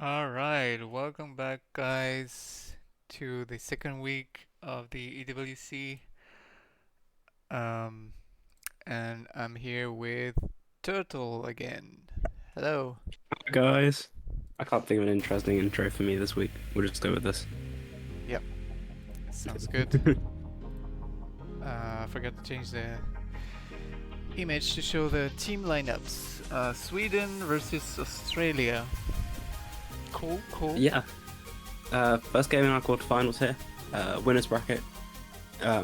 All right, welcome back, guys, to the second week of the EWC. Um, and I'm here with Turtle again. Hello. Guys. I can't think of an interesting intro for me this week. We'll just go with this. Yep, sounds good. I forgot to change the image to show the team lineups. Sweden versus Australia. Cool, cool. Yeah. First game in our quarterfinals here. Winners bracket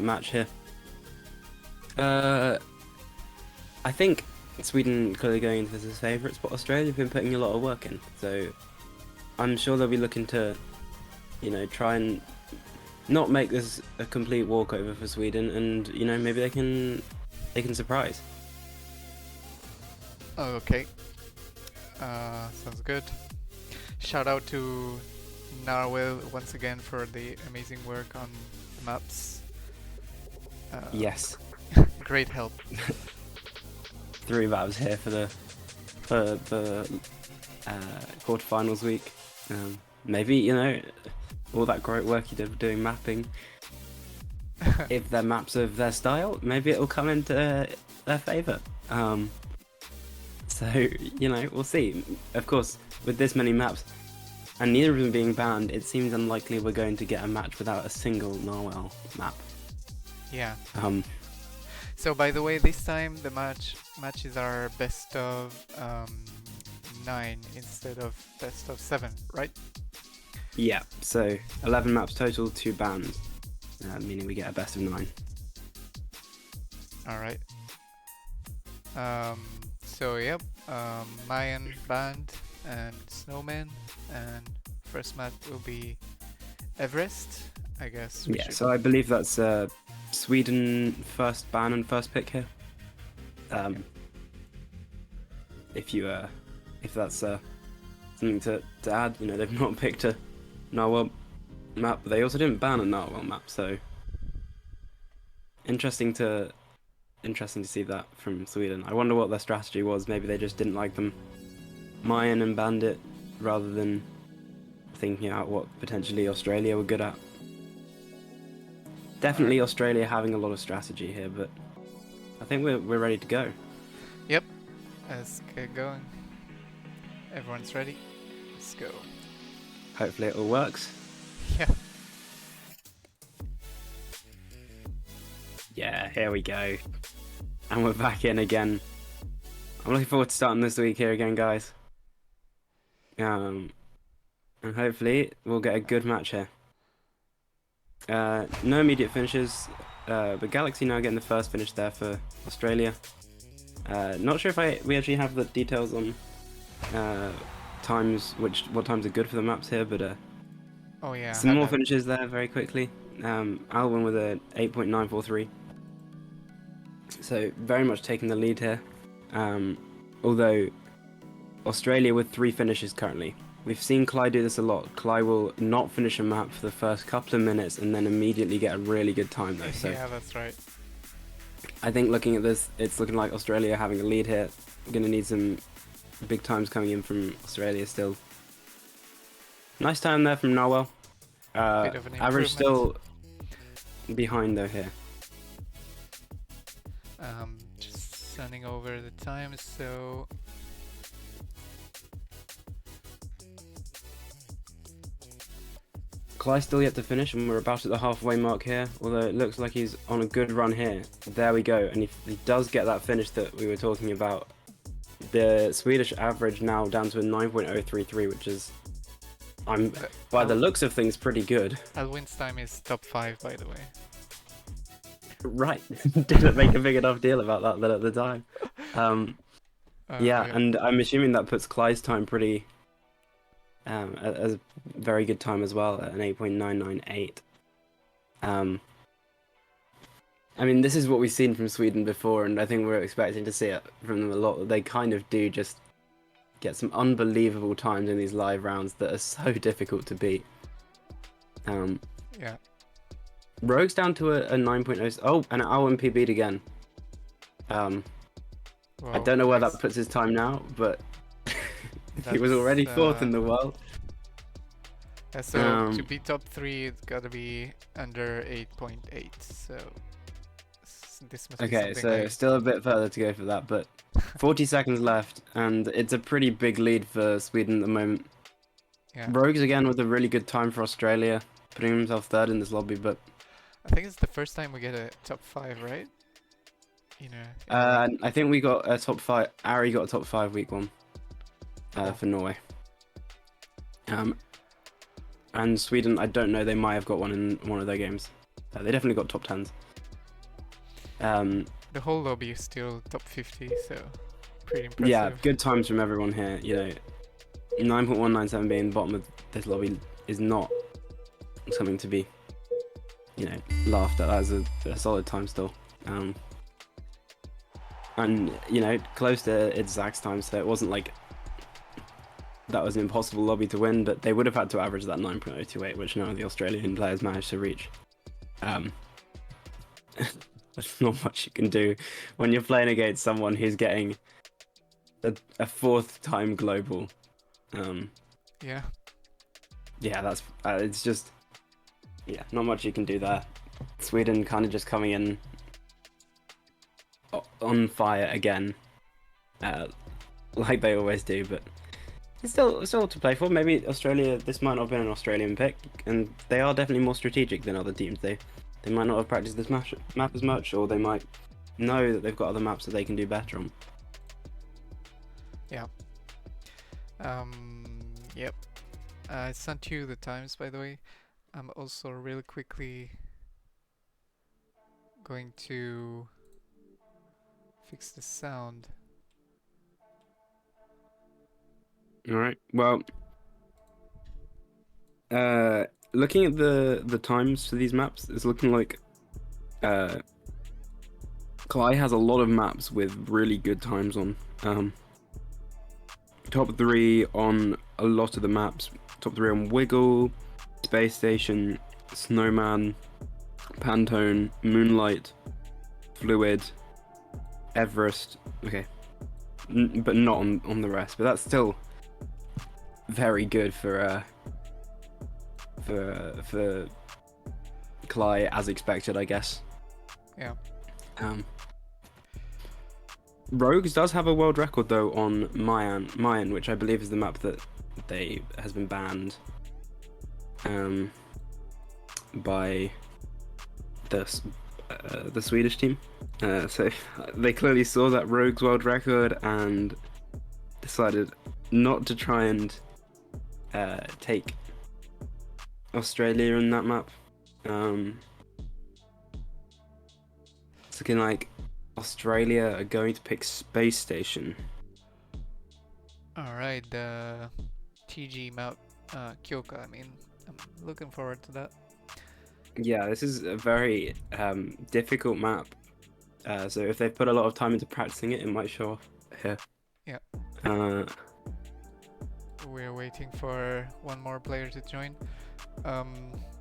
match here. Uh, I think Sweden clearly going into this as favourites, but Australia have been putting a lot of work in. So I'm sure they'll be looking to, try and not make this a complete walkover for Sweden, and maybe they can surprise. Oh, okay. Sounds good. Shout out to Narwhal once again for the amazing work on the maps. Yes, Great help. 3 maps here for the quarterfinals week. Maybe all that great work you did doing mapping. If they're maps of their style, maybe it'll come into their favour. So we'll see. Of course, with this many maps, and neither of them being banned, it seems unlikely we're going to get a match without a single Narwhal map. Yeah. Um, So by the way, this time the matches are best of 9 instead of best of 7, right? yeah. So 11 maps total, 2 bans, meaning we get a best of 9. All right. So yep, Mayan band and Snowman, and first map will be Everest. I guess we Yeah. should. So I believe that's Sweden first ban and first pick here. Um, if that's something to add, they've not picked a Narwhal map, but they also didn't ban a Narwhal map, so interesting to see that from Sweden. I wonder what their strategy was. Maybe they just didn't like them Mayan and banned it rather than thinking out what potentially Australia were good at. Definitely Australia having a lot of strategy here, but I think we're ready to go. Yep. Let's get going. Everyone's ready. Let's go. Hopefully it all works. Yeah. Yeah, here we go. And we're back in again. I'm looking forward to starting this week here again, guys. And hopefully we'll get a good match here. No immediate finishes, but Galaxy now getting the first finish there for Australia. Not sure if we actually have the details on times, what times are good for the maps here, but Oh yeah. some more finishes there very quickly. Alwyn with a 8.943. So very much taking the lead here. Although Australia with 3 finishes currently. We've seen Cly do this a lot. Cly will not finish a map for the first couple of minutes and then immediately get a really good time though. So Yeah, that's right. I think looking at this, it's looking like Australia having a lead here. We're going to need some big times coming in from Australia still. Nice time there from Narwhal. Bit of an Average improvement. still behind though here. Just sending over the time. So Cly's still yet to finish, and we're about at the halfway mark here. Although it looks like he's on a good run here. There we go, and if he does get that finish that we were talking about, the Swedish average now down to a 9.033, which is, by the looks of things, pretty good. Alwyn's time is top 5, by the way. Right, didn't make a big enough deal about that then at the time. Yeah, and I'm assuming that puts Cly's time pretty. As a very good time as well at an 8.998. I mean, this is what we've seen from Sweden before, and I think we're expecting to see it from them a lot. They kind of do just get some unbelievable times in these live rounds that are so difficult to beat. Yeah. Rogue's down to a 9.0. Oh, and Alwyn PB'd again. I don't know where that puts his time now, but he was already 4th in the world. So to Um, be top 3, it's gotta be under 8.8. So this must be okay, something so like. still a bit further to go for that, but 40 seconds left, and it's a pretty big lead for Sweden at the moment. Yeah, Rogues again with a really good time for Australia, putting himself third in this lobby, but I think it's the first time we get a top 5, right? In a row. I think we got a top 5. Ari got a top 5 week 1 Oh, for Norway. And Sweden, I don't know, they might have got one in one of their games. They definitely got top 10s. the whole lobby is still top 50, so pretty Yeah, impressive. good times from everyone here. 9.197 being the bottom of this lobby is not something to be, laughed at. That's a solid time still. And, close to its Zach's time, so it wasn't like that was an impossible lobby to win, but they would have had to average that 9.028, which none of the Australian players managed to reach. There's not much you can do when you're playing against someone who's getting a fourth time global. Yeah. Yeah, that's it's just not much you can do there. Sweden kind of just coming in on fire again, like they always do, but it's still to play for. Maybe Australia. This might not have been an Australian pick, and they are definitely more strategic than other teams. They might not have practiced this map as much, or they might know that they've got other maps that they can do better on. Yeah. Yep. I sent you the times, by the way. I'm also really quickly going to fix the sound. All right. Well, looking at the times for these maps, it's looking like Cly has a lot of maps with really good times on. Top 3 on a lot of the maps. Top 3 on Wiggle, Space Station, Snowman, Pantone, Moonlight, Fluid, Everest. Okay, but not on the rest. But that's still very good for Cly, as expected, I guess. Yeah. Rogues does have a world record though on Mayan, which I believe is the map that has been banned by the Swedish team. So they clearly saw that Rogues world record and decided not to try and take Australia in that map. It's looking like Australia are going to pick Space Station. Alright, the TG map, Kyoka, I mean, I'm looking forward to that. Yeah, this is a very difficult map. So if they've put a lot of time into practicing it, it might show off here. Yeah. Uh, We're waiting for one more player to join.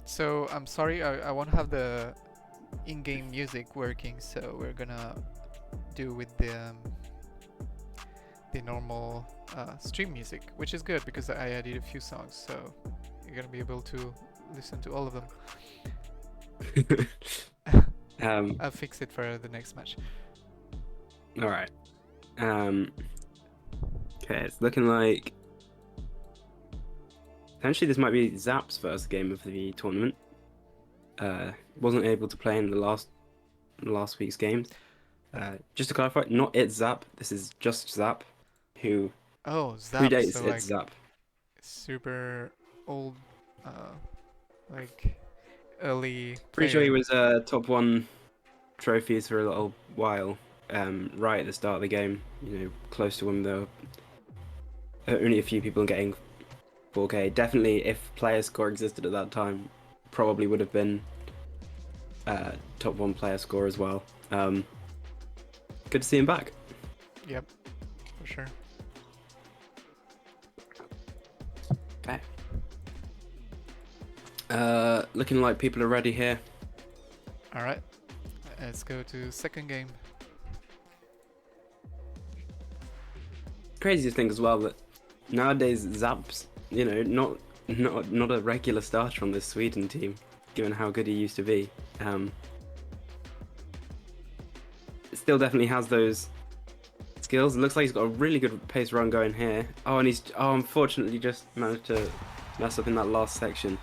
So I'm sorry, I won't have the in-game music working, so we're gonna do with the normal stream music, which is good because I added a few songs, so you're gonna be able to listen to all of them. I'll fix it for the next match. All right. Okay, it's looking like potentially this might be Zap's first game of the tournament. Wasn't able to play in the last week's games. Just to clarify, not It's Zap. This is just Zap, who Zap, predates so It's Zap. super old, like early Pretty sure he player. was top 1 trophies for a little while. Right at the start of the game, close to when there were only a few people getting 4K. Definitely, if player score existed at that time, probably would have been top 1 player score as well. Good to see him back. Yep, for sure. Okay. Looking like people are ready here. Alright, let's go to second game. Craziest thing as well that nowadays Zaps, not not a regular starter on this Sweden team, given how good he used to be. Still definitely has those skills. It looks like he's got a really good pace run going here. Oh, and he's unfortunately just managed to mess up in that last section.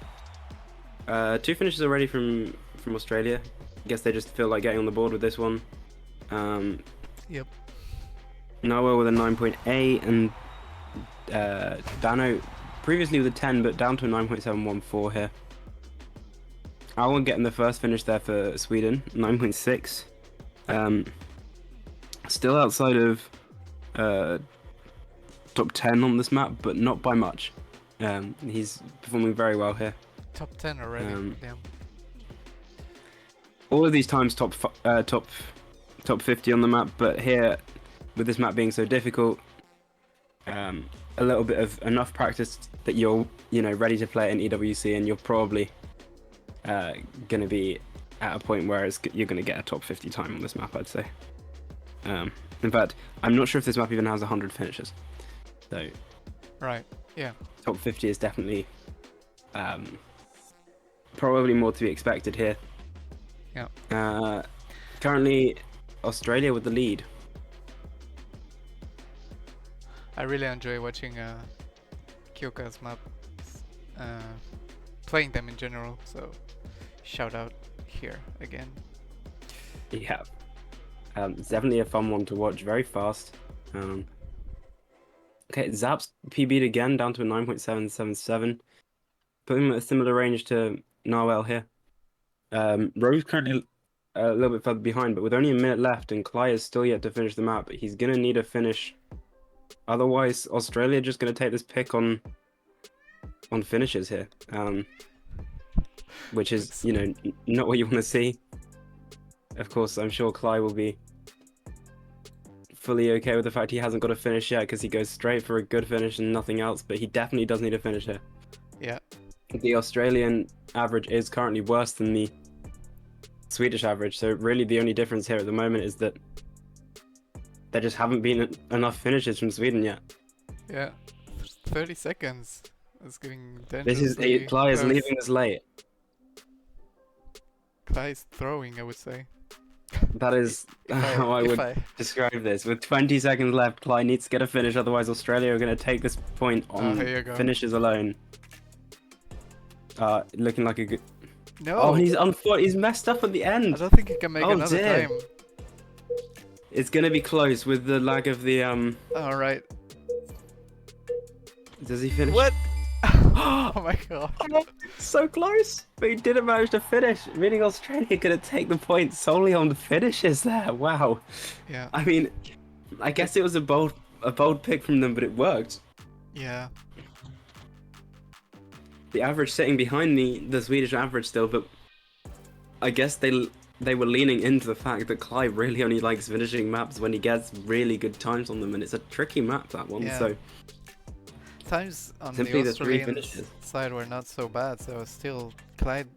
2 finishes already from Australia. I guess they just feel like getting on the board with this one. Yep. Noah with a 9.8 and Dano previously with a 10, but down to a 9.714 here. Alwyn getting the first finish there for Sweden, 9.6. Still outside of top 10 on this map, but not by much. He's performing very well here. Top 10 already. Damn. All of these times top 50 on the map, but here, with this map being so difficult, a little bit of enough practice that you're ready to play in EWC, and you're probably going to be at a point where you're going to get a top 50 time on this map, I'd say. In fact, I'm not sure if this map even has 100 finishes. So, right, yeah. Top 50 is definitely probably more to be expected here. Yeah. Currently, Australia with the lead. I really enjoy watching Kyoka's maps, playing them in general, so shout out here again. Yeah. It's definitely a fun one to watch, very fast. Okay, Zap's PB'd again, down to a 9.777. Putting him at a similar range to Narwhal here. Rose currently a little bit further behind, but with only a minute left and Cly is still yet to finish the map, he's going to need a finish. Otherwise, Australia just going to take this pick on finishes here. Which is, not what you want to see. Of course, I'm sure Cly will be fully okay with the fact he hasn't got a finish yet, because he goes straight for a good finish and nothing else, but he definitely does need a finish here. Yeah. The Australian average is currently worse than the Swedish average, so really the only difference here at the moment is that there just haven't been enough finishes from Sweden yet. Yeah. 30 seconds. It's getting This is dangerously Cly is close. leaving us late. Cly is throwing, I would say. That is how I would describe this. With 20 seconds left, Cly needs to get a finish, otherwise Australia are going to take this point on finishes alone. Looking like a good... No! Oh, he's messed up at the end! I don't think he can make another dear. time. It's going to be close with the lag of the... Alright. Does he finish? What? Oh my god. So close! But he didn't manage to finish, meaning Australia going to take the point solely on the finishes there. Wow. Yeah. I mean, I guess it was a bold pick from them, but it worked. Yeah. The average sitting behind the Swedish average still, but I guess they were leaning into the fact that Cly really only likes finishing maps when he gets really good times on them, and it's a tricky map, that one. Yeah. So times on simply the the 3 Australian finishes. side were not so bad, so still Clyde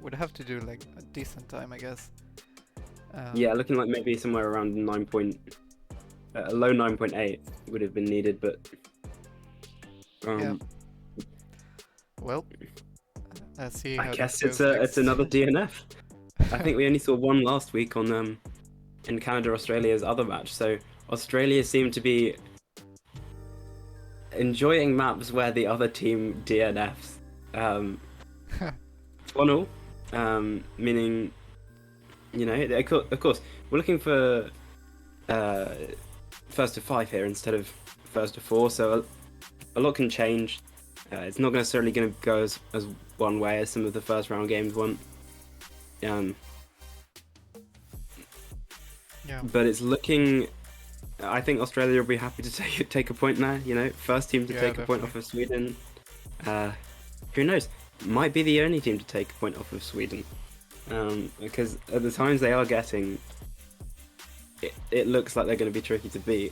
would have to do like a decent time, I guess. Yeah, looking like maybe somewhere around a low 9.8 would have been needed, but yeah. Well, let's see. I how guess this goes it's next. another DNF. I think we only saw one last week on in Canada Australia's other match, so Australia seemed to be enjoying maps where the other team DNFs. 1-0, meaning, of course, we're looking for first to 5 here instead of first to 4, so a lot can change. It's not necessarily going to go as one way as some of the first round games went. Yeah. But it's looking... I think Australia will be happy to take a point there, first team to take a point off of Sweden. Who knows? Might be the only team to take a point off of Sweden. Because at the times they are getting, it looks like they're going to be tricky to beat.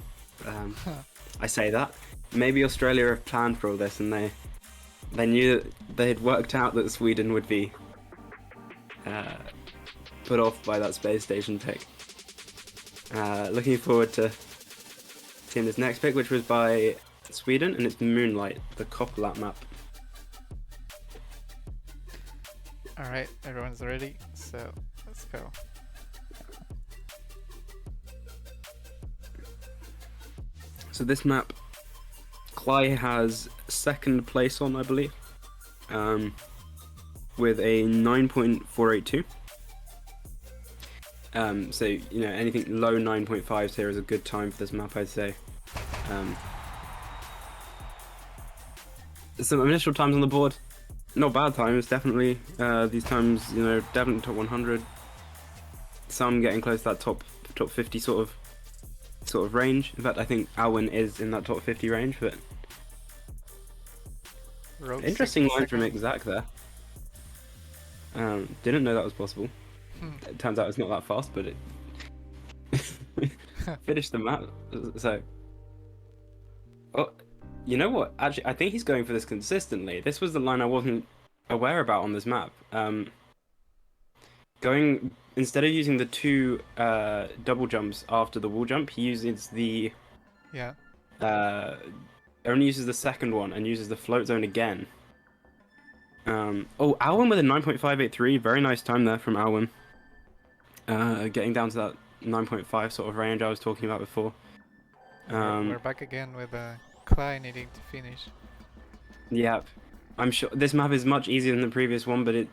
I say that. Maybe Australia have planned for all this, and they knew they had worked out that Sweden would be put off by that space station pick. Looking forward to seeing this next pick, which was by Sweden, and it's Moonlight, the Copperlap map. Alright, everyone's ready, so let's go. So this map, Cly has second place on, I believe, with a 9.482. So, you know, anything low 9.5s here is a good time for this map, I'd say. Some initial times on the board, not bad times, definitely. These times, you know, definitely top 100. Some getting close to that top 50 sort of range. In fact, I think Alwyn is in that top 50 range, but Rogue interesting line from second. Exact there. Didn't know that was possible. It turns out it's not that fast, but it finished the map. So, oh, you know what? Actually, I think he's going for this consistently. This was the line I wasn't aware about on this map. Going instead of using the two double jumps after the wall jump, he uses the Yeah. only uses the second one and uses the float zone again. Oh, Alwyn with a 9.583, very nice time there from Alwyn. Getting down to that 9.5 sort of range I was talking about before. We're back again with Cly needing to finish. Yeah, I'm sure this map is much easier than the previous one, but he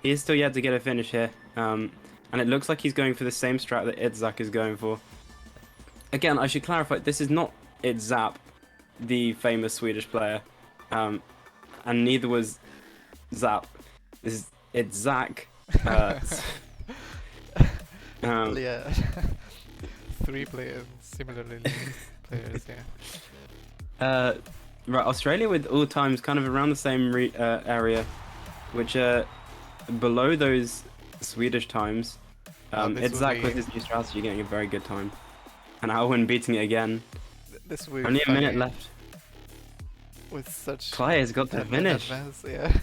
is still yet to get a finish here. And it looks like he's going for the same strat that Itzak is going for. Again, I should clarify, this is not Itzap, the famous Swedish player, and neither was Zap. It's Zach. Yeah. Three players, similarly players, yeah. Right, Australia with all times kind of around the same area, which are below those Swedish times. It's Zach with his new strategy getting a very good time. And Alwyn beating it again. This will be only a funny minute left. With such Cly has got to finish. Advance, yeah.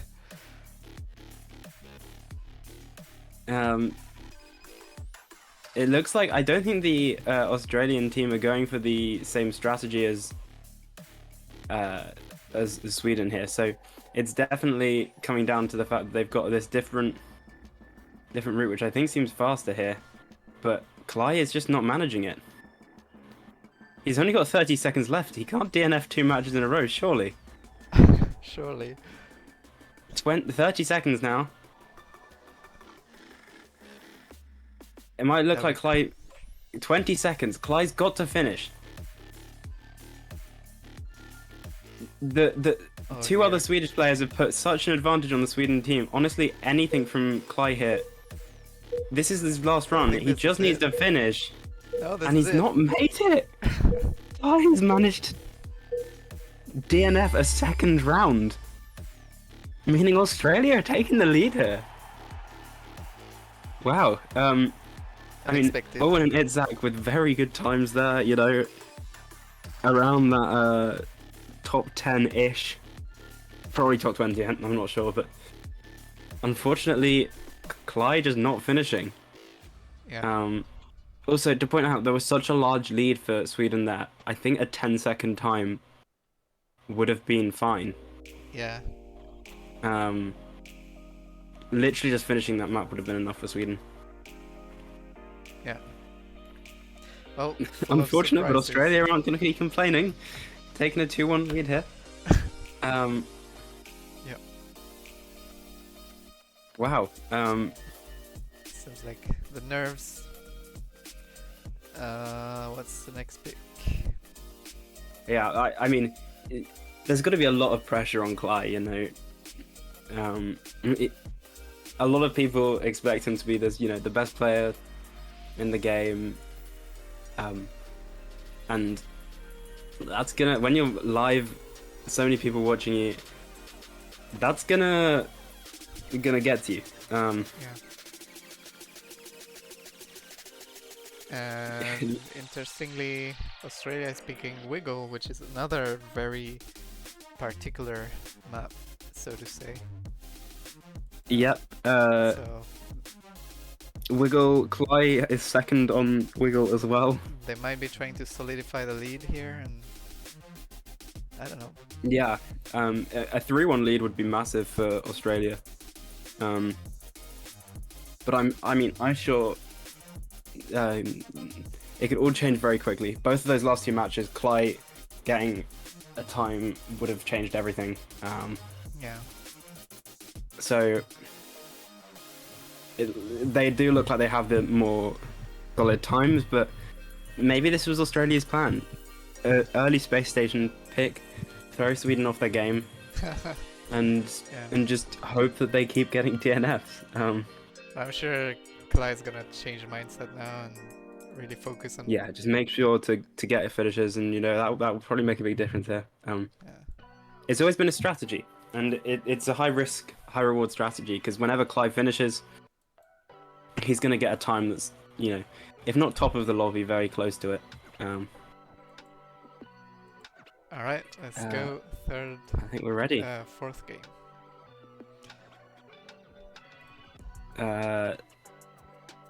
It looks like I don't think the Australian team are going for the same strategy as Sweden here. So it's definitely coming down to the fact that they've got this different route, which I think seems faster here. But Cly is just not managing it. He's only got 30 seconds left. He can't DNF 2 matches in a row, surely. Surely. 30 seconds now. It might look like Cly... 20 seconds. Cly's got to finish. The two other Swedish players have put such an advantage on the Sweden team. Honestly, anything from Cly here. This is his last run. He just needs to finish. And he's not made it. Cly has managed to DNF a second round. Meaning Australia are taking the lead here. Wow. I mean, Owen and Itzak with very good times there, you know, around that top 10-ish. Probably top 20, I'm not sure, but unfortunately, Cly just not finishing. Yeah. Also, to point out, there was such a large lead for Sweden that I think a 10-second time would have been fine. Yeah. Literally just finishing that map would have been enough for Sweden. Yeah. Well, unfortunate, but Australia aren't going to be complaining. Taking a 2-1 lead here. Yeah. Wow. Seems like the nerves. What's the next pick? Yeah, I mean, there's got to be a lot of pressure on Cly, you know. A lot of people expect him to be this, you know, the best player in the game. And that's gonna, when you're live, so many people watching you, that's gonna get to you. Yeah. And interestingly, Australia is picking Wiggle, which is another very particular map, so to say. Yep. So Wiggle, Cly is second on Wiggle as well. They might be trying to solidify the lead here, and I don't know. Yeah, a 3-1 lead would be massive for Australia. but I'm sure um, it could all change very quickly. Both of those last two matches, Clyde getting a time would have changed everything. Yeah. So they do look like they have the more solid times, but maybe this was Australia's plan. Early space station pick, throw Sweden off their game, and just hope that they keep getting DNFs. I'm sure Clyde's gonna change mindset now and really focus on. Yeah, just make sure to get it finishes, and that will probably make a big difference here. Yeah. It's always been a strategy, and it's a high risk, high reward strategy, because whenever Clyde finishes, he's gonna get a time that's, if not top of the lobby, very close to it. All right, let's go. Third. I think we're ready. Fourth game.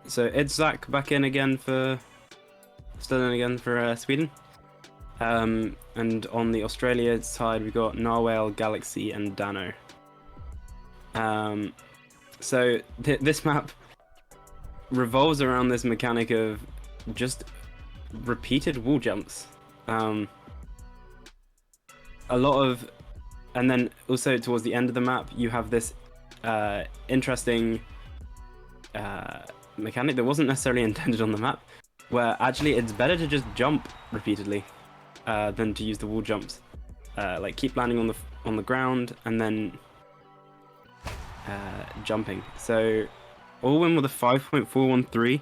So it's Zach back in again for Sweden. And on the Australia side, we got Narwhal, Galaxy, and Dano. So this map revolves around this mechanic of just repeated wall jumps. A lot of, and then also towards the end of the map, you have this interesting mechanic that wasn't necessarily intended on the map, where actually it's better to just jump repeatedly than to use the wall jumps. Like keep landing on the ground and then jumping. So Allwyn with a 5.413,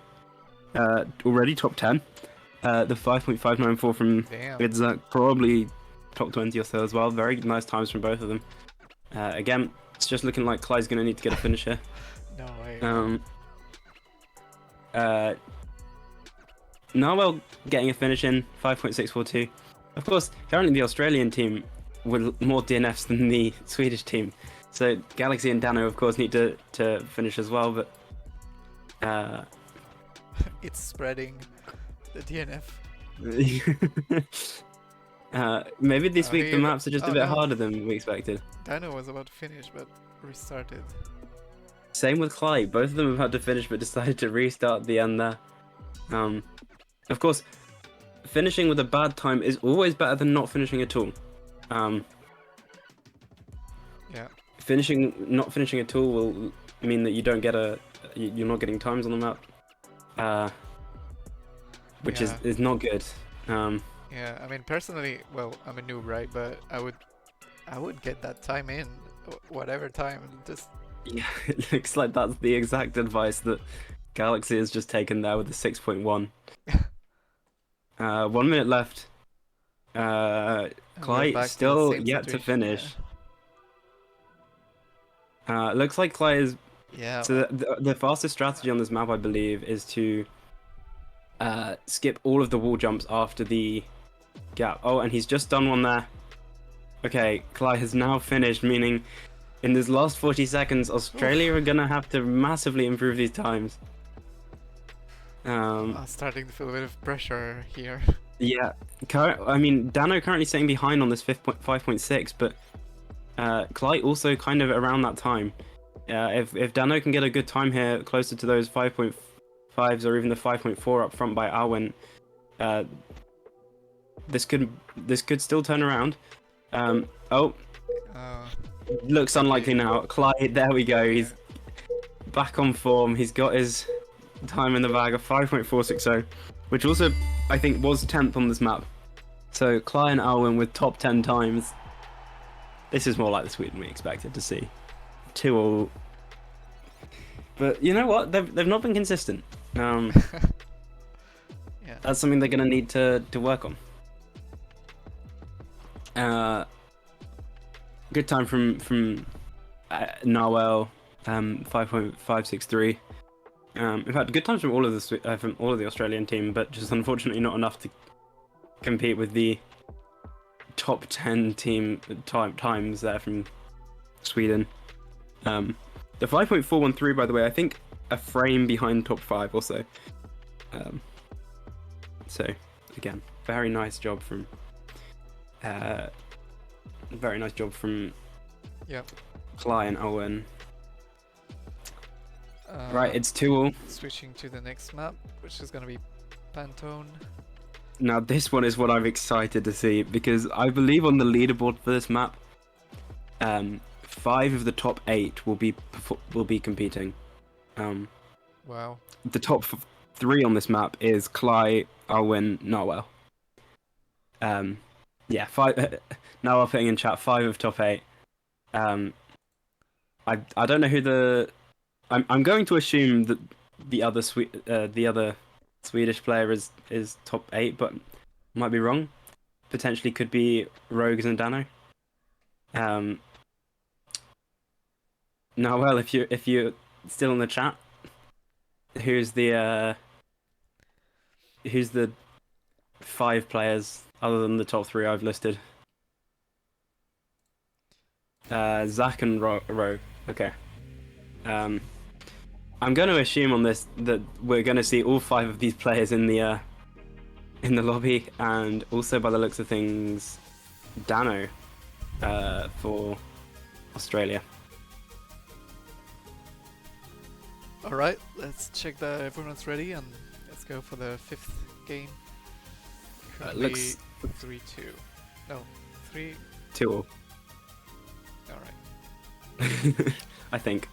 already top 10. The 5.594 from Vidzak, probably top 20 or so as well. Very nice times from both of them. Again, it's just looking like Clyde's going to need to get a finish here. No way. Narwhal getting a finish in 5.642. Of course, currently the Australian team with more DNFs than the Swedish team. So Galaxy and Dano, of course, need to finish as well. But it's spreading the DNF. Maybe this week the maps are just a bit harder than we expected. Dano was about to finish, but restarted. Same with Clyde. Both of them have had to finish, but decided to restart at the end there. Of course, finishing with a bad time is always better than not finishing at all. Yeah. Not finishing at all will mean that you don't get you're not getting times on the map, which is not good. Yeah, I mean personally, well, I'm a noob, right? But I would get that time in, whatever time, just. Yeah, it looks like that's the exact advice that Galaxy has just taken there with the 6.1. 1 minute left. Clyde still yet to finish. Looks like Clyde is. Yeah. So the fastest strategy on this map, I believe, is to skip all of the wall jumps after the gap. Oh, and he's just done one there. Okay, Clyde has now finished, meaning in this last 40 seconds, Australia are gonna have to massively improve these times. Starting to feel a bit of pressure here. Yeah, I mean, Dano currently sitting behind on this 5.6, but Clyde also kind of around that time. If Dano can get a good time here, closer to those 5.5s or even the 5.4 up front by Alwyn, this could still turn around. Looks unlikely now. Clyde, there we go. He's back on form. He's got his time in the bag of 5.460, which also I think was 10th on this map. So Clyde and Alwyn with top 10 times. This is more like the Sweden we expected to see. 2-all. But you know what? They've not been consistent. Yeah. That's something they're going to need to work on. Good time from Narwhal, 5.563. In fact, good times from all of the Australian team, but just unfortunately not enough to compete with the top 10 team times there from Sweden. The 5.413, by the way, I think a frame behind top 5 also. So again, very nice job from. Yep. Clyde and Owen. Right, it's 2-all. Switching to the next map, which is gonna be Pantone. Now this one is what I'm excited to see because I believe on the leaderboard for this map, 5 of the top 8 will be competing. Wow. The top 3 on this map is Cly, Alwyn, Narwhal. Yeah, 5. Narwhal putting in chat 5 of top 8. I don't know who the. I'm going to assume that the other Swedish player is top 8, but might be wrong. Potentially could be Rogues and Dano. Narwhal, if you're still in the chat, who's the 5 players other than the top 3 I've listed? Zach and Ro. Okay. I'm going to assume on this that we're going to see all 5 of these players in the lobby, and also by the looks of things, Dano for Australia. All right, let's check that everyone's ready and let's go for the 5th game. Looks 3-2. No, 3. 2-all. All right. I think.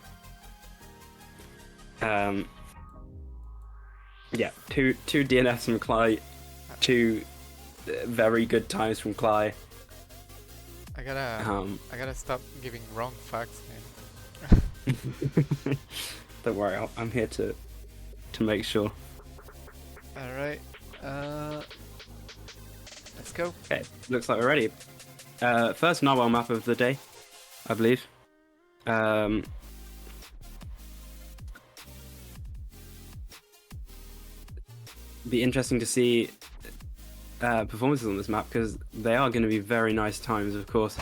Yeah, two DNFs from Cly, 2 very good times from Cly. I gotta stop giving wrong facts, man. Don't worry, I'm here to make sure. All right. Let's go. Okay, looks like we're ready. First Narwhal map of the day, I believe. Be interesting to see performances on this map because they are going to be very nice times, of course.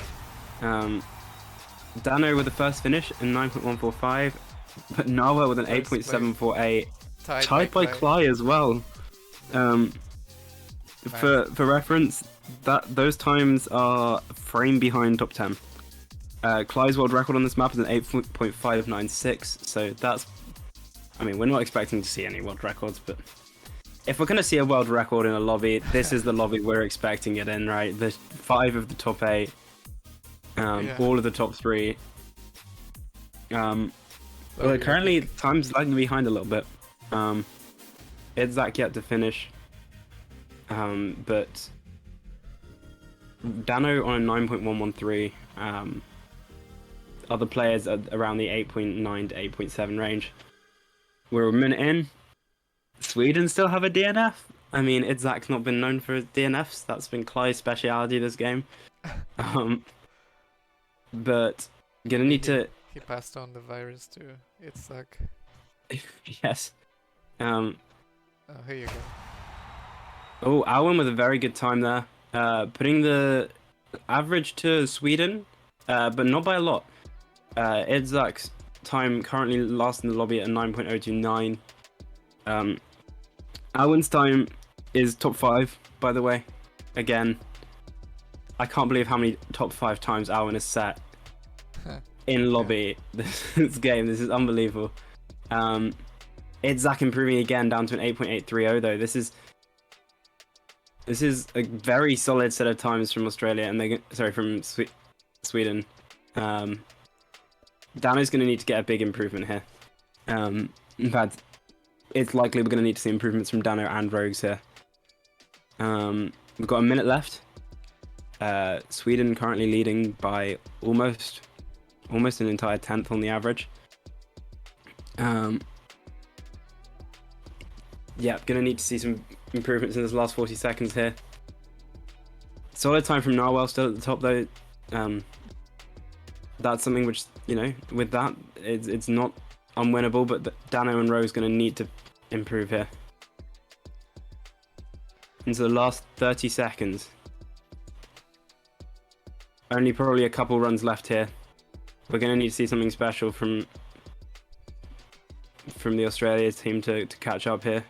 Dano with the first finish in 9.145, but Narwhal with an 8.748, tied by Cly as well. For reference, those times are frame behind top 10. Cly's world record on this map is an 8.596, so that's. I mean, we're not expecting to see any world records, but if we're going to see a world record in a lobby, this is the lobby we're expecting it in, right? The 5 of the top 8, all of the top 3. Well, currently, time's lagging behind a little bit. It's Zach yet to finish, but Dano on a 9.113. Other players are around the 8.9 to 8.7 range. We're a minute in. Sweden still have a DNF. I mean, Idzak's not been known for his DNFs. That's been Cly's speciality this game. But gonna need to. He passed on the virus to Itzak. Yes. Oh, here you go. Oh, Alwyn with a very good time there. Putting the average to Sweden, but not by a lot. Idzak's time currently last in the lobby at a 9.029. Alwyn's time is top 5, by the way. Again, I can't believe how many top 5 times Alwyn has set in lobby this game. This is unbelievable. Idzak improving again down to an 8.830 though. This is a very solid set of times from Australia, and from Sweden. Dano's going to need to get a big improvement here. In fact, it's likely we're going to need to see improvements from Dano and Rogues here. We've got a minute left. Sweden currently leading by almost an entire 10th on the average. Yeah, going to need to see some improvements in this last 40 seconds here. Solid time from Narwhal still at the top though. That's something which, with that, it's not unwinnable, but Dano and Rogue's going to need to improve here. Into the last 30 seconds. Only probably a couple runs left here. We're going to need to see something special from the Australia team to catch up here.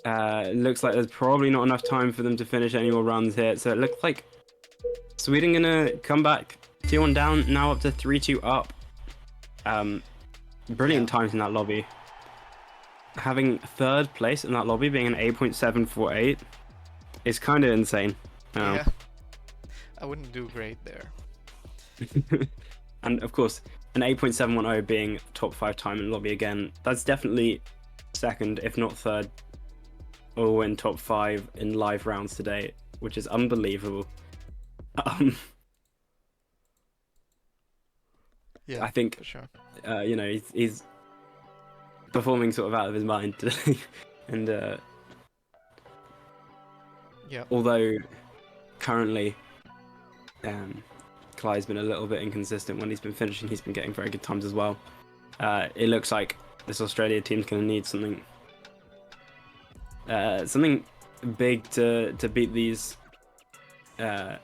It looks like there's probably not enough time for them to finish any more runs here, so it looks like Sweden gonna come back 2-1 down, now up to 3-2 up. Brilliant Yeah. times in that lobby. Having third place in that lobby being an 8.748 is kind of insane. Yeah. I wouldn't do great there. And of course, an 8.710 being top 5 time in lobby again, that's definitely second, if not third, or in top 5 in live rounds today, which is unbelievable. Yeah, I think, for sure. he's performing sort of out of his mind today. And Yeah. although currently Clyde's been a little bit inconsistent when he's been finishing, he's been getting very good times as well. It looks like this Australia team's going to need something big to beat these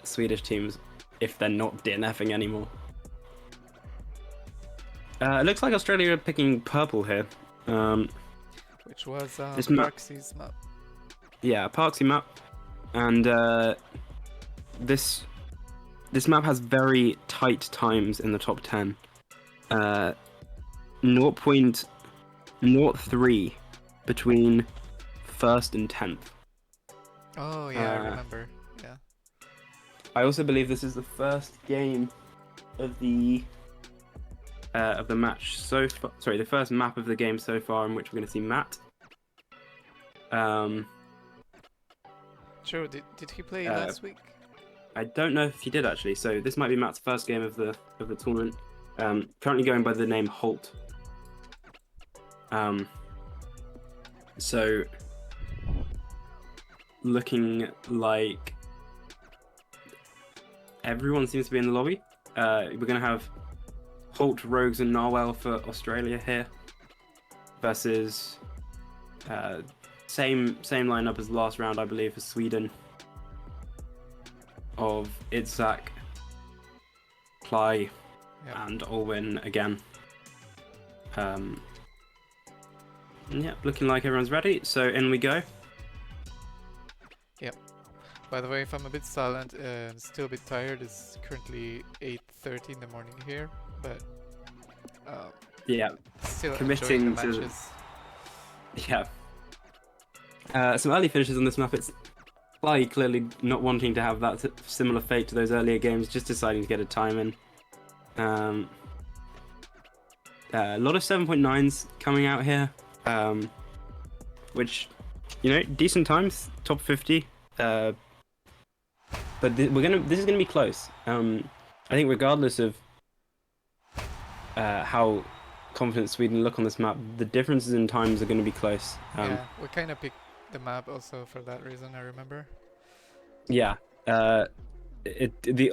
Swedish teams if they're not DNFing anymore. It looks like Australia are picking purple here. Which was This map, Parksy's map. yeah, Parksy map, and this map has very tight times in the top 10. 0.03 between first and 10th. Oh yeah, I remember. Yeah. I also believe this is the first game of the match so far. Sorry, the first map of the game so far in which we're going to see Matt. True. Did he play last week? I don't know if he did actually. So this might be Matt's first game of the tournament. Currently going by the name Holt. So looking like everyone seems to be in the lobby. We're gonna have Holt, Rogues, and Narwhal for Australia here versus same lineup as last round, I believe, for Sweden of Itzhak, Cly, and Olwyn again. Yeah, looking like everyone's ready, so in we go. Yep. By the way, if I'm a bit silent and still a bit tired, it's currently 8:30 in the morning here, but Yeah, still committing enjoying the to matches. yeah. Some early finishes on this map. It's Cly clearly not wanting to have that similar fate to those earlier games, just deciding to get a time in. A lot of 7.9s coming out here, which, decent times, top 50. But this is gonna be close. I think regardless of how confident Sweden look on this map, the differences in times are going to be close. Yeah, we kind of picked the map also for that reason, I remember. Yeah. The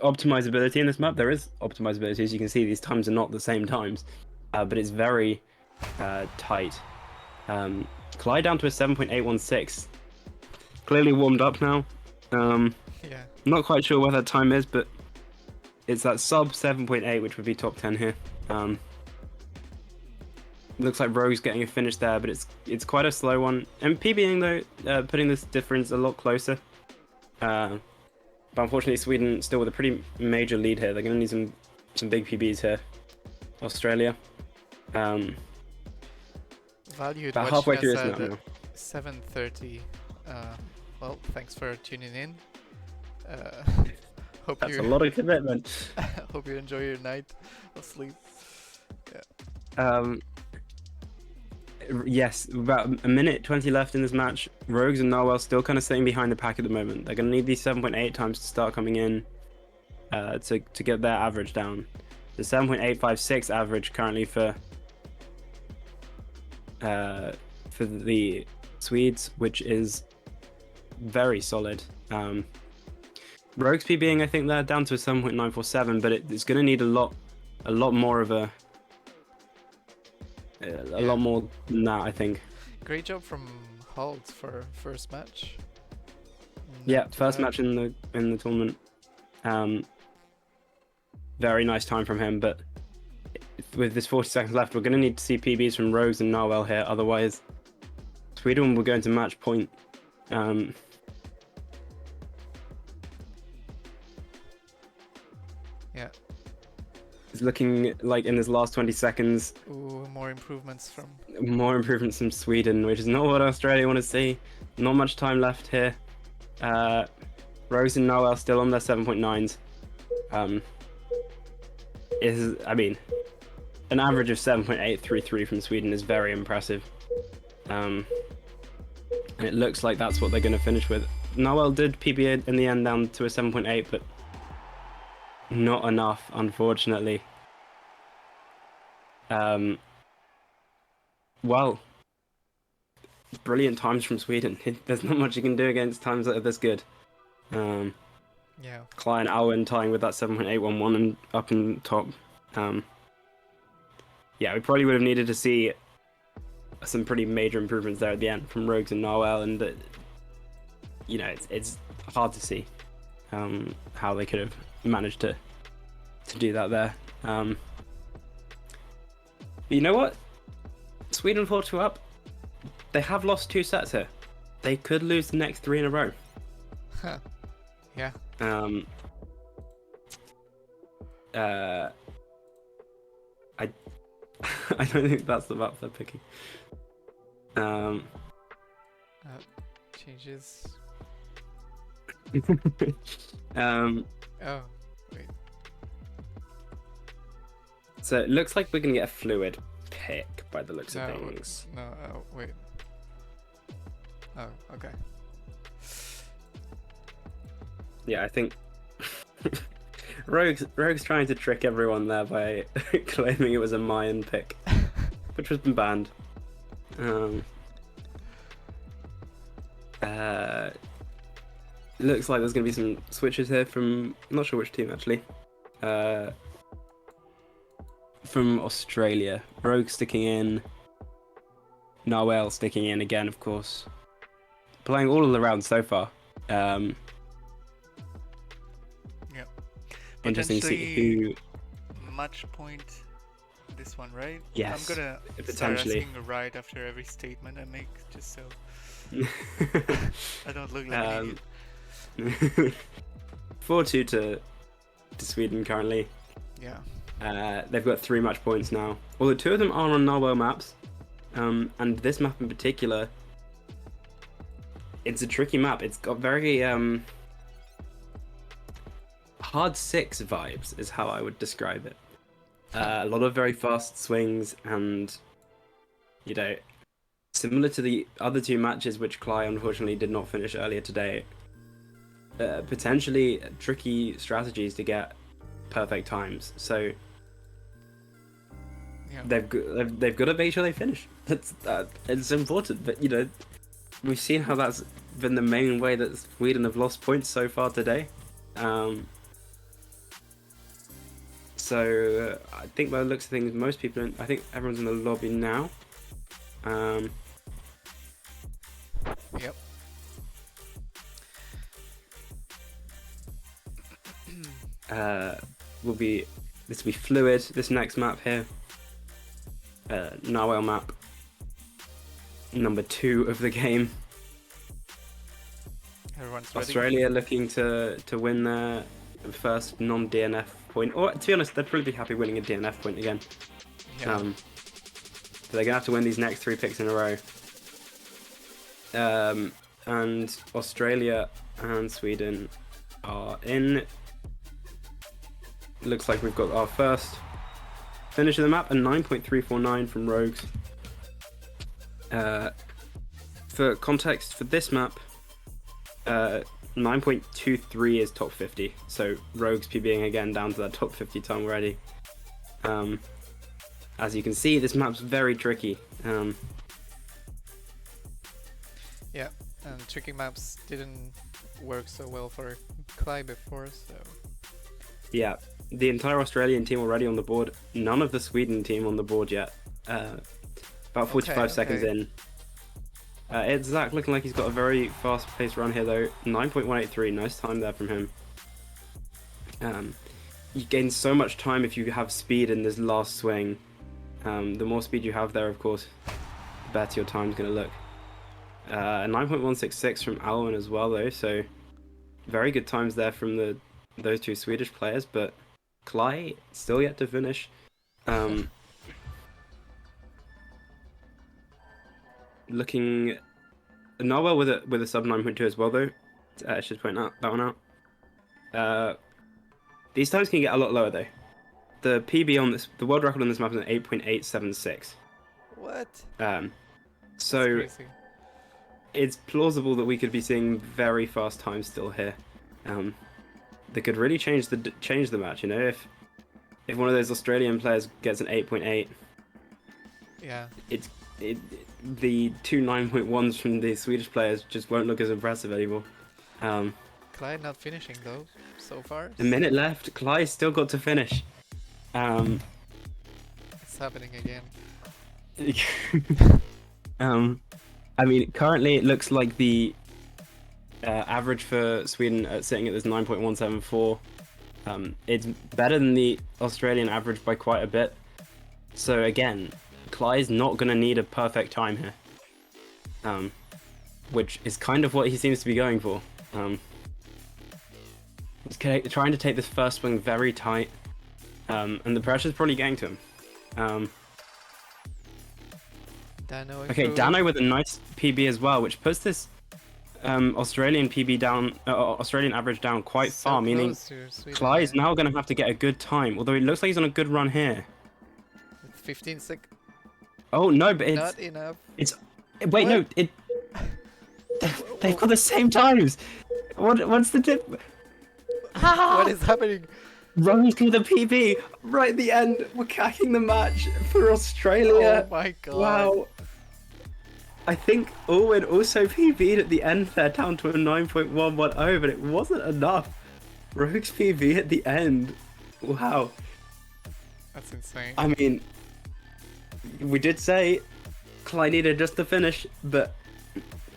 optimizability in this map, there is optimizability. As you can see, these times are not the same times, but it's very tight. Clyde down to a 7.816. Clearly warmed up now. Yeah. Not quite sure where that time is, but it's that sub 7.8, which would be top 10 here. Looks like Rogue's getting a finish there, but it's quite a slow one. And PBing though, putting this difference a lot closer. But unfortunately, Sweden still with a pretty major lead here. They're going to need some big PBs here. Australia. Valued About halfway through this at map now. 7:30. Well, thanks for tuning in. Hope That's you a lot of commitment. hope you enjoy your night of sleep. Yes, about a minute 20 left in this match. Rogues and Narwhal still kind of sitting behind the pack at the moment. They're going to need these 7.8 times to start coming in to get their average down. The 7.856 average currently for the Swedes, which is very solid. Rogues PBing, I think they're down to a 7.947, but it's going to need a lot more of a lot more than that, I think. Great job from Halt for first match. Yeah, first match in the tournament. Very nice time from him, but with this 40 seconds left, we're going to need to see PBs from Rogues and Narwhal here. Otherwise, Sweden will go into match point. Yeah. It's looking like in his last 20 seconds, Ooh, more improvements from. more improvements from Sweden, which is not what Australia want to see. Not much time left here. Rose and Noel still on their 7.9s. I mean, an average of 7.833 from Sweden is very impressive. And it looks like that's what they're going to finish with. Noel did PB in the end down to a 7.8, but not enough, unfortunately. Well, brilliant times from Sweden. There's not much you can do against times that are this good. Yeah. Klein Alwyn tying with that 7.811 and up in top. Yeah, we probably would have needed to see some pretty major improvements there at the end from Rogues and Noel, and you know, it's hard to see how they could have managed to do that there. But you know what? Sweden 4-2 up. They have lost 2 sets here. They could lose the next 3 in a row. Huh. Yeah. I I don't think that's the map they're picking. Changes. Um, Oh, wait. so it looks like we're gonna get a fluid pick by the looks of No, things. no, oh, wait. Oh, okay. Yeah, I think Rogue's trying to trick everyone there by claiming it was a Mayan pick, which has been banned. Looks like there's going to be some switches here from, I'm not sure which team actually. From Australia. Rogue sticking in. Noel sticking in again, of course. Playing all of the rounds so far. Yep. Interesting to see Potentially who. match point this one, right? Yes, I'm gonna start potentially. asking right after every statement I make, just so I don't look like an idiot. 4-2 to Sweden currently. Yeah. They've got 3 match points now. Although 2 of them are on Narwhal maps. And this map in particular, it's a tricky map. It's got very hard 6 vibes is how I would describe it. A lot of very fast swings and, you know, similar to the other 2 matches which Cly unfortunately did not finish earlier today. Potentially tricky strategies to get perfect times. So Yeah. they've got to make sure they finish. It's important. But you know, we've seen how that's been the main way that Sweden have lost points so far today. So I think by the looks of things, most people, I think everyone's in the lobby now. Yep. This will be fluid. This next map here, Narwhal map, number 2 of the game. Everyone's ready. Australia looking to win their first non-DNF point, or to be honest, they'd probably be happy winning a DNF point again. Yeah. But they're gonna have to win these next 3 picks in a row. And Australia and Sweden are in. Looks like we've got our first finish of the map, a 9.349 from Rogues. For context, for this map, 9.23 is top 50, so Rogues PBing again down to that top 50 time already. As you can see, this map's very tricky. Yeah, and tricky maps didn't work so well for Cly before, so Yeah, the entire Australian team already on the board. None of the Sweden team on the board yet. About 45 seconds in. It's Zach looking like he's got a very fast-paced run here, though. 9.183, nice time there from him. You gain so much time if you have speed in this last swing. The more speed you have there, of course, the better your time's going to look. 9.166 from Alwyn as well, though, so very good times there from those 2 Swedish players, but Cly still yet to finish. Looking Narwhal with a sub 9.2 as well though. I should point out that one out. These times can get a lot lower though. The PB on the world record on this map is an 8.876. What? Um, That's so crazy. it's plausible that we could be seeing very fast times still here. That could really change the match. You know, if one of those Australian players gets an 8.8, Yeah. The two 9.1s from the Swedish players just won't look as impressive anymore. Clyde not finishing though so far. A minute left. Clyde still got to finish. It's happening again. I mean, currently it looks like the average for Sweden sitting at this 9.174. It's better than the Australian average by quite a bit. So again, Clyde's not going to need a perfect time here. Which is kind of what he seems to be going for. He's trying to take this first swing very tight. And the pressure's probably getting to him. Dano Okay, improving. Dano with a nice PB as well, which puts this Australian PB down, Australian average down quite So far, meaning close to Sweden Clyde's there. now going to have to get a good time. Although it looks like he's on a good run here. With 15 sec. Oh no, but Not enough. wait, no, What? they've got the same times. What's the tip? What is happening? Running through the PB right at the end. We're cacking the match for Australia. Oh my god. Wow. I think Owen also PB'd at the end there, down to a 9.110, but it wasn't enough. Rogue's PB at the end. Wow. That's insane. I mean, we did say Clyde needed just to finish, but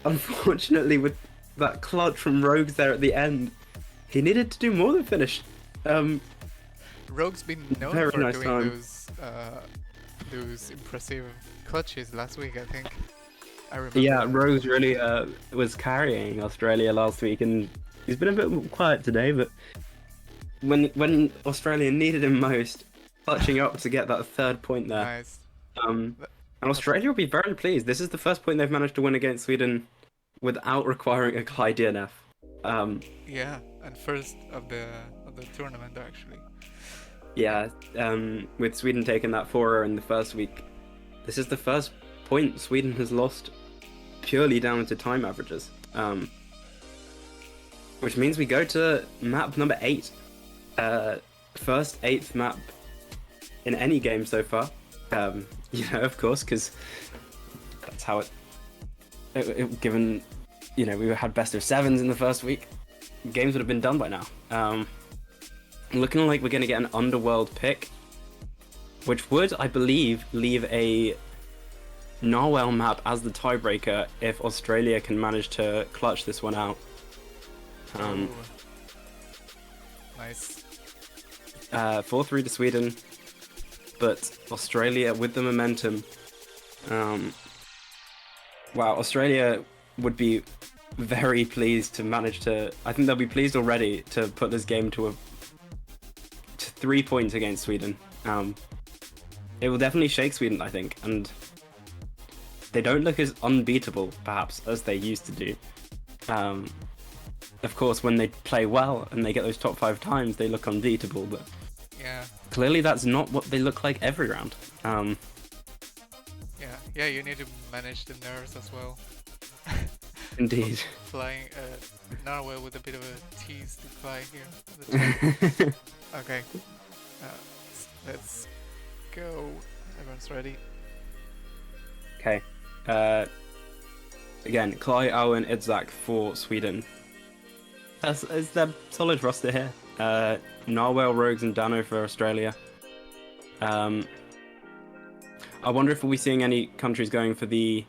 unfortunately with that clutch from Rogues there at the end, he needed to do more than finish. Rogue's been known Very for nice doing time. those impressive clutches last week, I think. I remember. Yeah, that. Rogues really was carrying Australia last week, and he's been a bit quiet today, but when Australia needed him most, clutching up to get that third point there. Nice. And Australia will be very pleased. This is the first point they've managed to win against Sweden without requiring a Clyde DNF. Yeah, and first of the tournament actually. Yeah, with Sweden taking that 4-0 in the first week, this is the first point Sweden has lost purely down to time averages. Which means we go to map number 8. First 8th map in any game so far. You know, of course, because that's how given, you know, we had best of 7s in the first week, games would have been done by now. Looking like we're going to get an Underworld pick, which would, I believe, leave a Narwhal map as the tiebreaker if Australia can manage to clutch this one out. Ooh. Nice. 4-3 to Sweden, but Australia with the momentum. Wow, Australia would be very pleased to manage to. I think they'll be pleased already to put this game to 3 points against Sweden. It will definitely shake Sweden, I think, and they don't look as unbeatable, perhaps, as they used to do. Of course, when they play well and they get those top 5 times, they look unbeatable, but Yeah. clearly that's not what they look like every round. Yeah, you need to manage the nerves as well. Indeed. Flying Narwhal with a bit of a tease to fly here. Okay. Let's go. Everyone's ready. Okay. Again, Klai, Owen, Idzak for Sweden. Is their solid roster here. Narwhal, Rogues, and Dano for Australia. I wonder if we'll be seeing any countries going for the.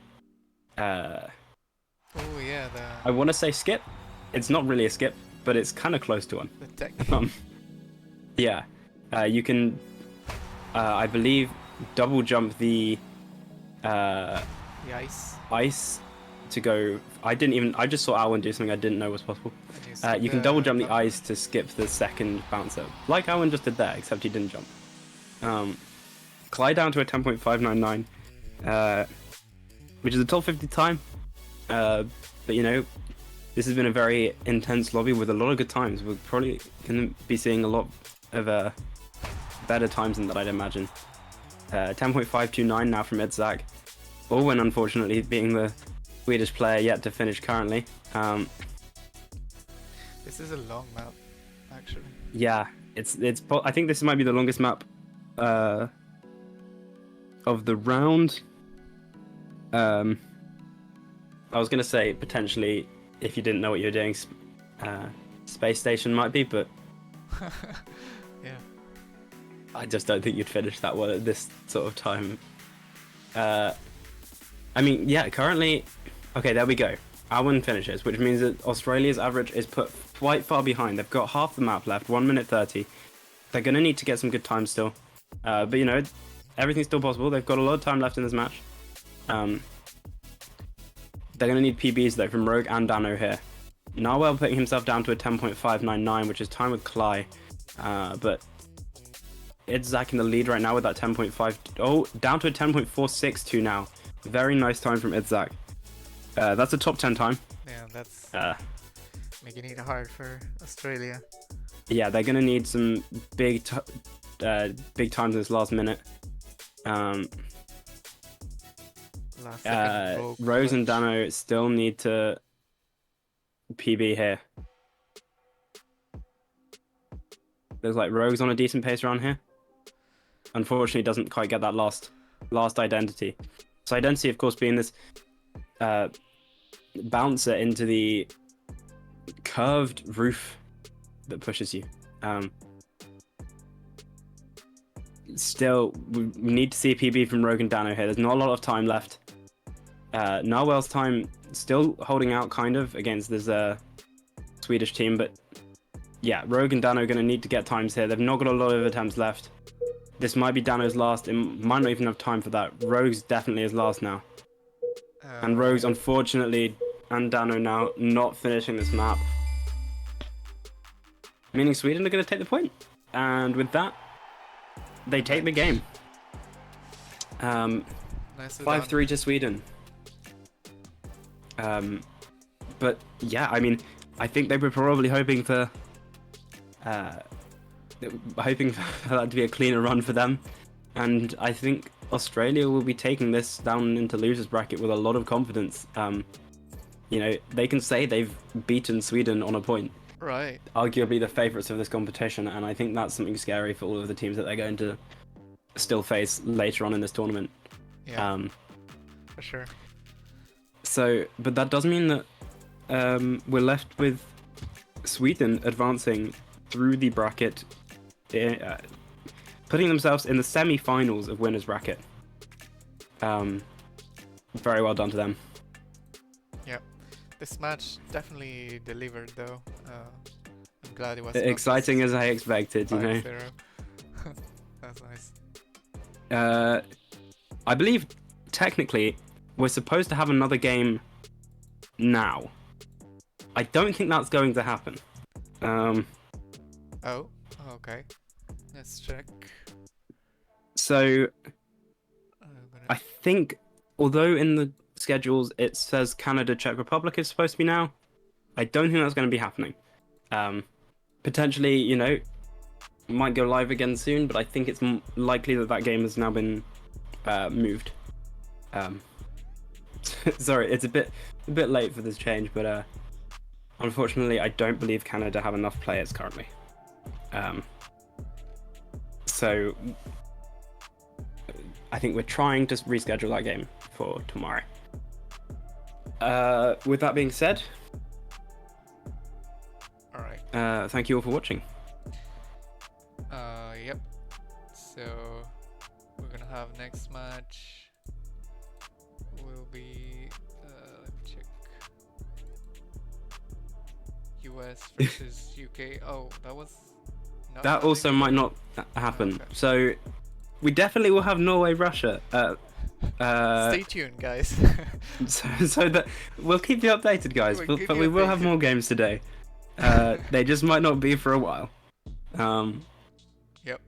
Oh yeah, I want to say skip. It's not really a skip, but it's kind of close to one. the tech. Yeah. You can, I believe, double jump the The ice. ice to go. I just saw Alwyn do something I didn't know was possible. And you see You can double jump the bumper. ice to skip the second bouncer, like Alwyn just did there, except he didn't jump. Clyde down to a 10.599, which is a top 50 time. But you know, this has been a very intense lobby with a lot of good times. We're probably going to be seeing a lot of better times than that I'd imagine. 10.529 now from Idzak. Alwyn, unfortunately, being the Swedish player yet to finish currently. This is a long map, actually. Yeah, I think this might be the longest map of the round. I was gonna say potentially, if you didn't know what you were doing, Space Station might be, but Yeah. I just don't think you'd finish that one at this sort of time. I mean, yeah, currently, okay, there we go. Alwyn finishes, which means that Australia's average is put quite far behind. They've got half the map left, 1 minute 30. They're going to need to get some good time still. But, you know, everything's still possible. They've got a lot of time left in this match. They're going to need PBs, though, from Rogue and Dano here. Narwhal putting himself down to a 10.599, which is time with Cly. But it's Zach in the lead right now with that 10.5. Oh, down to a 10.462 now. Very nice time from Idzak. That's a top 10 time. Yeah, that's making it hard for Australia. Yeah, they're gonna need some big times in this last minute. Last second Rose and clutch. Dano still need to PB here. Looks like Rogue's on a decent pace around here. Unfortunately, doesn't quite get that last identity. So identity, of course, being this bouncer into the curved roof that pushes you. Still, we need to see a PB from Rogue and Dano here. There's not a lot of time left. Narwhale's time still holding out kind of against this Swedish team, but yeah, Rogue and Dano are going to need to get times here. They've not got a lot of attempts left. This might be Dano's last. It might not even have time for that. Rogue's definitely his last now. And Rogue's, unfortunately, and Dano now not finishing this map. Meaning Sweden are going to take the point. And with that, they take the game. Nicely 5-3 to Sweden. But yeah, I mean, I think they were probably hoping for that to be a cleaner run for them. And I think Australia will be taking this down into losers bracket with a lot of confidence. You know, they can say they've beaten Sweden on a point. Right. Arguably the favourites of this competition, and I think that's something scary for all of the teams that they're going to still face later on in this tournament. Yeah. For sure. So, but that does mean that we're left with Sweden advancing through the bracket, putting themselves in the semi-finals of winners bracket. Very well done to them. Yeah. This match definitely delivered, though. I'm glad it was Exciting as I expected, you know. 5-0. That's nice. I believe technically we're supposed to have another game now. I don't think that's going to happen. Oh, okay. Let's check. So Gonna... I think, although in the schedules it says Canada, Czech Republic is supposed to be now, I don't think that's going to be happening. Potentially, you know, might go live again soon, but I think it's likely that that game has now been moved. Sorry, it's a bit late for this change, but unfortunately, I don't believe Canada have enough players currently. So I think we're trying to reschedule that game for tomorrow. With that being said, All right. thank you all for watching. Yep. So we're gonna have next match will be let me check. US versus UK. Oh, that was not That happening also today? might not happen. Okay. So we definitely will have Norway, Russia. Stay tuned, guys. so that we'll keep you updated, guys. We'll But, keep but you we will have updated. more games today. They just might not be for a while. Yep.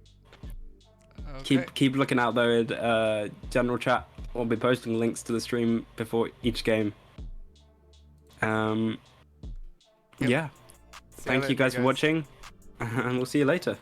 Okay. Keep looking out though at general chat. We'll be posting links to the stream before each game. Yep. Yeah. See Thank you later, guys for watching, and we'll see you later.